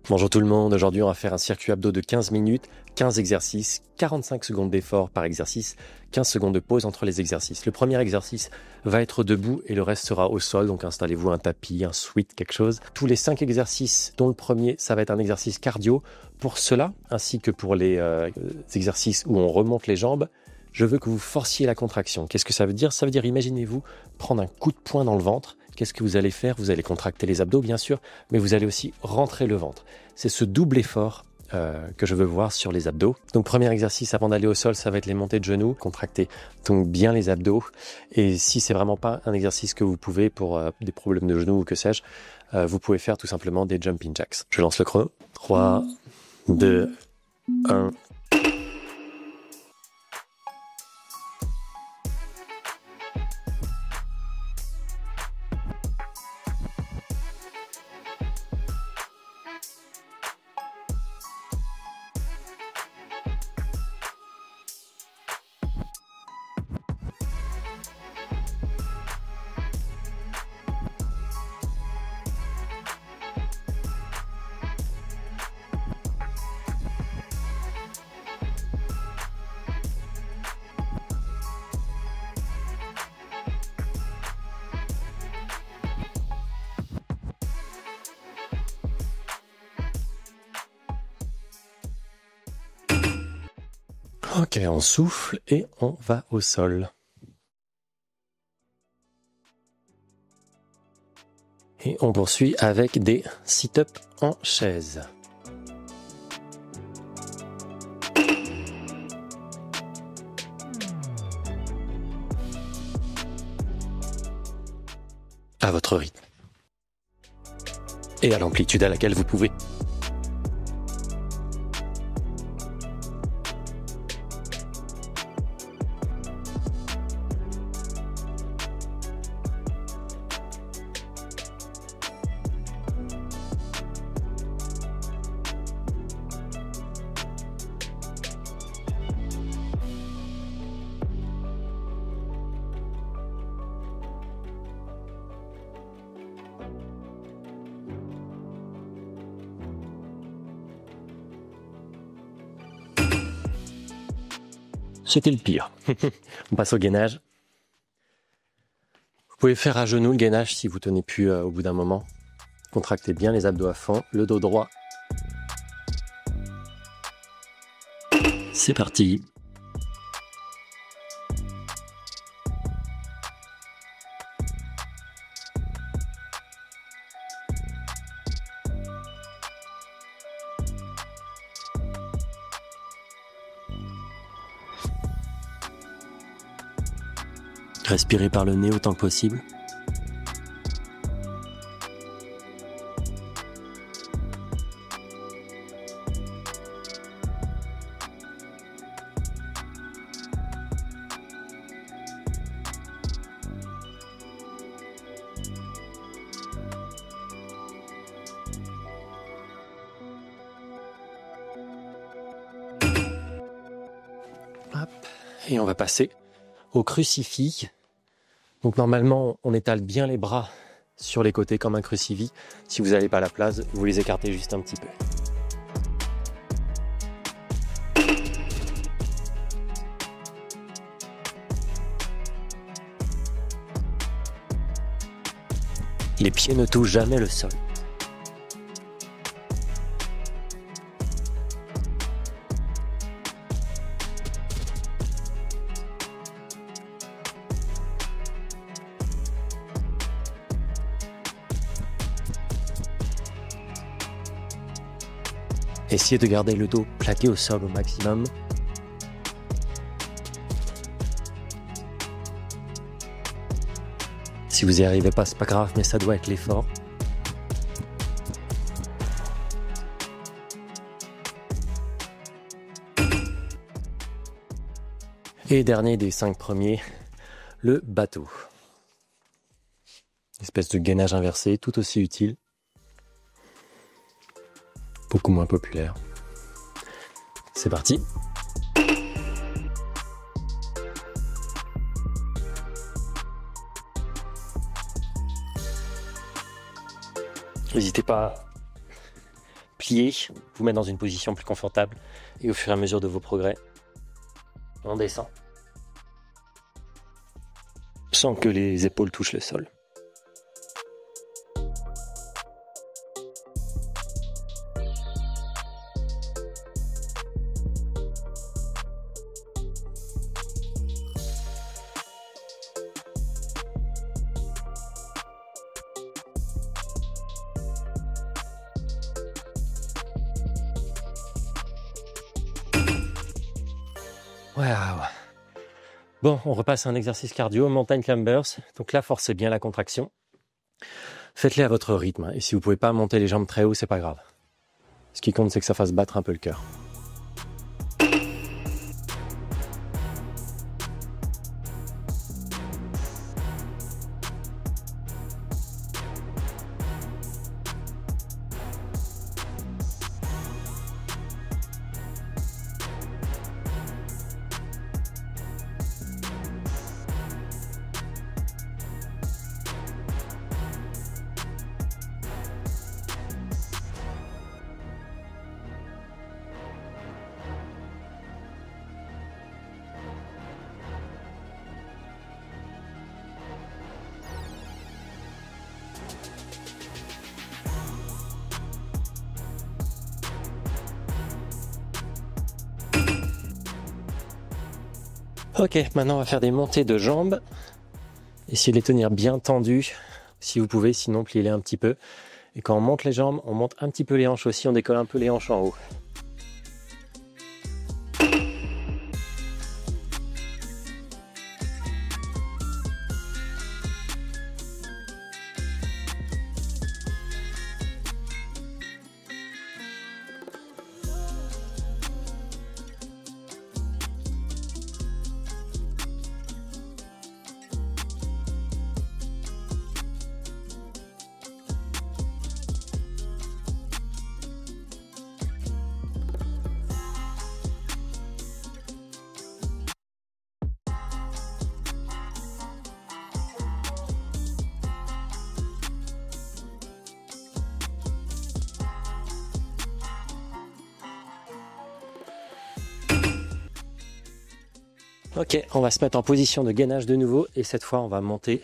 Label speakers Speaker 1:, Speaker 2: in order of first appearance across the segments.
Speaker 1: Bonjour tout le monde, aujourd'hui on va faire un circuit abdos de 15 minutes, 15 exercices, 45 secondes d'effort par exercice, 15 secondes de pause entre les exercices. Le premier exercice va être debout et le reste sera au sol, donc installez-vous un tapis, un sweat, quelque chose. Tous les 5 exercices, dont le premier, ça va être un exercice cardio. Pour cela, ainsi que pour les exercices où on remonte les jambes, je veux que vous forciez la contraction. Qu'est-ce que ça veut dire? Ça veut dire, imaginez-vous prendre un coup de poing dans le ventre. Qu'est-ce que vous allez faire? Vous allez contracter les abdos, bien sûr, mais vous allez aussi rentrer le ventre. C'est ce double effort que je veux voir sur les abdos. Donc, premier exercice avant d'aller au sol, ça va être les montées de genoux. Contractez donc bien les abdos. Et si c'est vraiment pas un exercice que vous pouvez pour des problèmes de genoux ou que sais-je, vous pouvez faire tout simplement des jumping jacks. Je lance le chrono. 3, 2, 1... Ok, on souffle et on va au sol. Et on poursuit avec des sit-ups en chaise. À votre rythme. Et à l'amplitude à laquelle vous pouvez. C'était le pire. On passe au gainage. Vous pouvez faire à genoux le gainage si vous tenez plus au bout d'un moment. Contractez bien les abdos à fond, le dos droit. C'est parti. Respirez par le nez autant que possible. Hop. Et on va passer au crucifix. Donc normalement, on étale bien les bras sur les côtés comme un crucifix. Si vous n'avez pas la place, vous les écartez juste un petit peu. Les pieds ne touchent jamais le sol. Essayez de garder le dos plaqué au sol au maximum. Si vous n'y arrivez pas, c'est pas grave, mais ça doit être l'effort. Et dernier des 5 premiers, le bateau. Espèce de gainage inversé, tout aussi utile. Beaucoup moins populaire. C'est parti. N'hésitez pas plier, vous mettre dans une position plus confortable et au fur et à mesure de vos progrès, on descend sans que les épaules touchent le sol. Waouh! Bon, on repasse à un exercice cardio, mountain climbers. Donc là, forcez bien la contraction. Faites-les à votre rythme. Et si vous pouvez pas monter les jambes très haut, c'est pas grave. Ce qui compte, c'est que ça fasse battre un peu le cœur. Ok, maintenant on va faire des montées de jambes. Essayez de les tenir bien tendues si vous pouvez, sinon pliez-les un petit peu. Et quand on monte les jambes, on monte un petit peu les hanches aussi, on décolle un peu les hanches en haut. Ok, on va se mettre en position de gainage de nouveau et cette fois on va monter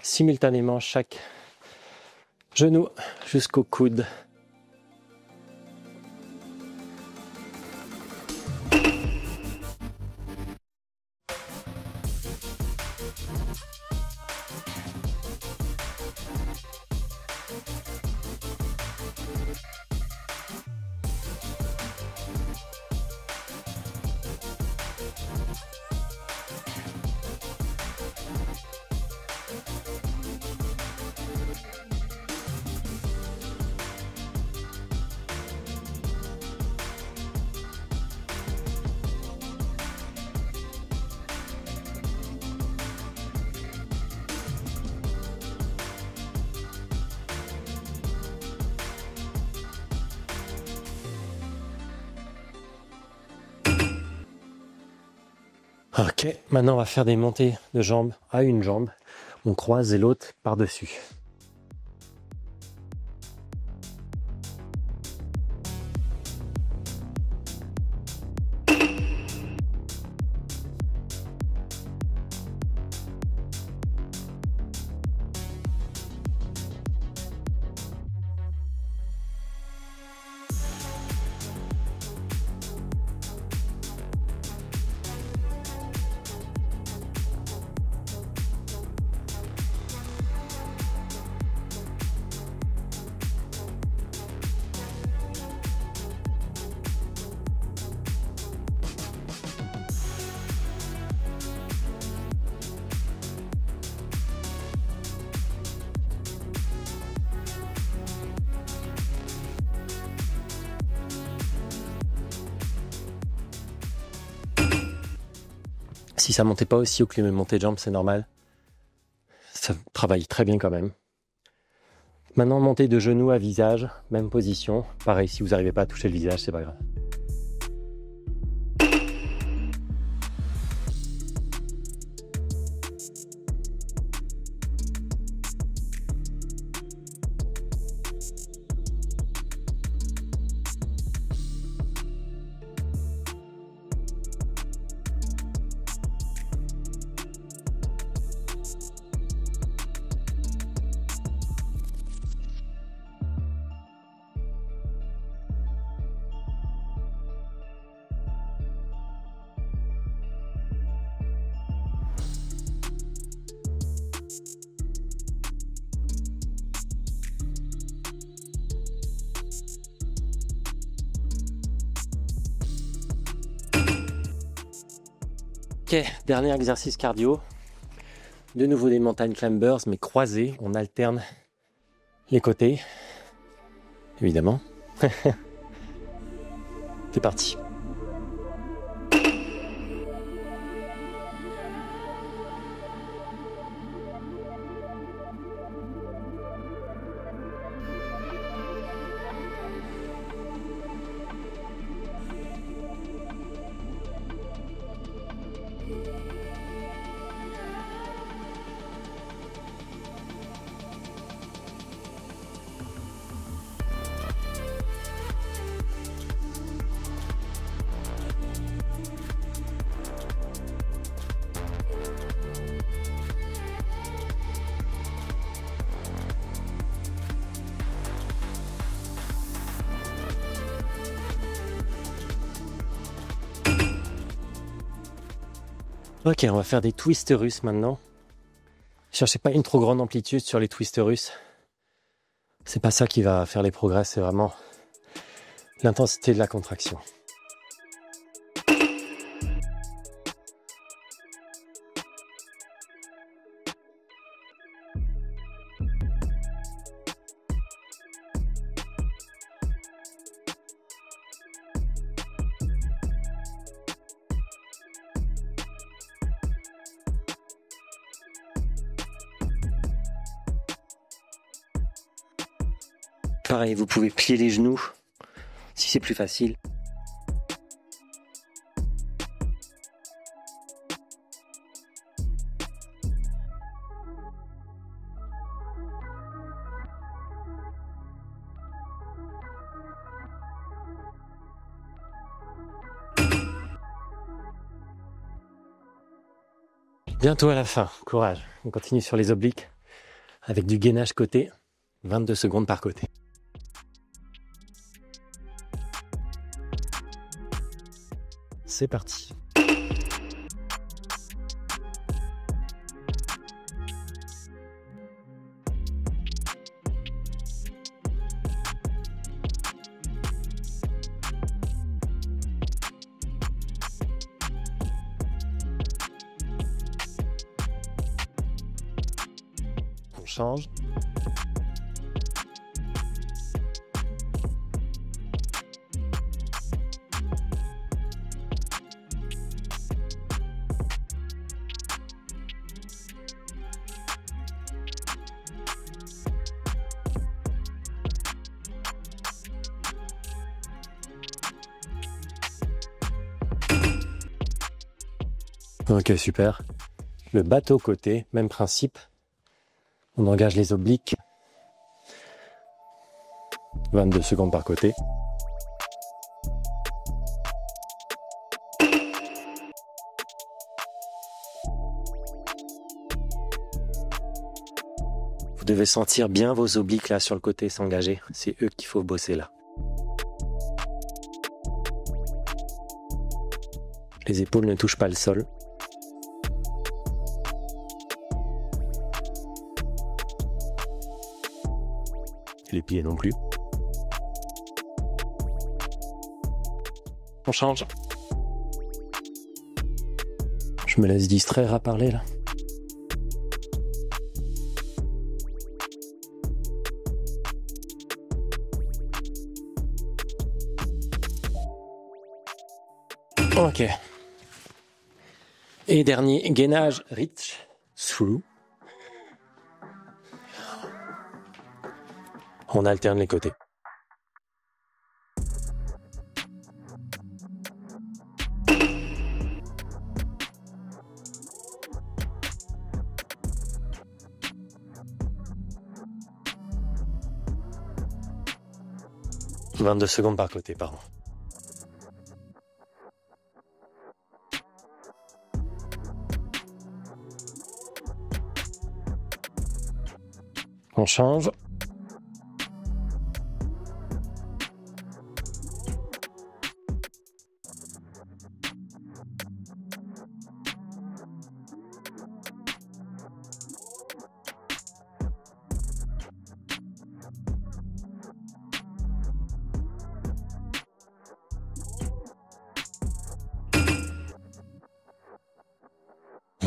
Speaker 1: simultanément chaque genou jusqu'au coude. Ok, maintenant on va faire des montées de jambes à une jambe. On croise et l'autre par-dessus. Si ça montait pas aussi haut que les montées de jambes, c'est normal. Ça travaille très bien quand même. Maintenant, montée de genoux à visage, même position. Pareil, si vous n'arrivez pas à toucher le visage, c'est pas grave. Ok, dernier exercice cardio. De nouveau des mountain climbers, mais croisés. On alterne les côtés, évidemment. C'est parti. Ok, on va faire des twists russes maintenant. Cherchez pas une trop grande amplitude sur les twists russes. C'est pas ça qui va faire les progrès, c'est vraiment l'intensité de la contraction. Pareil, vous pouvez plier les genoux si c'est plus facile. Bientôt à la fin, courage. On continue sur les obliques avec du gainage côté, 22 secondes par côté. C'est parti. On change. Ok, super. Le bateau côté, même principe. On engage les obliques. 22 secondes par côté. Vous devez sentir bien vos obliques là sur le côté s'engager. C'est eux qu'il faut bosser là. Les épaules ne touchent pas le sol. Les pieds non plus. On change. Je me laisse distraire à parler là. Ok. Et dernier, gainage reach through. On alterne les côtés. « 22 secondes par côté, pardon. On change.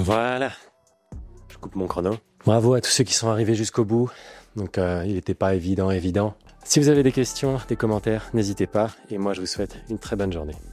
Speaker 1: Voilà. Je coupe mon chrono. Bravo à tous ceux qui sont arrivés jusqu'au bout. Donc il n'était pas évident. Si vous avez des questions, des commentaires, n'hésitez pas. Et moi je vous souhaite une très bonne journée.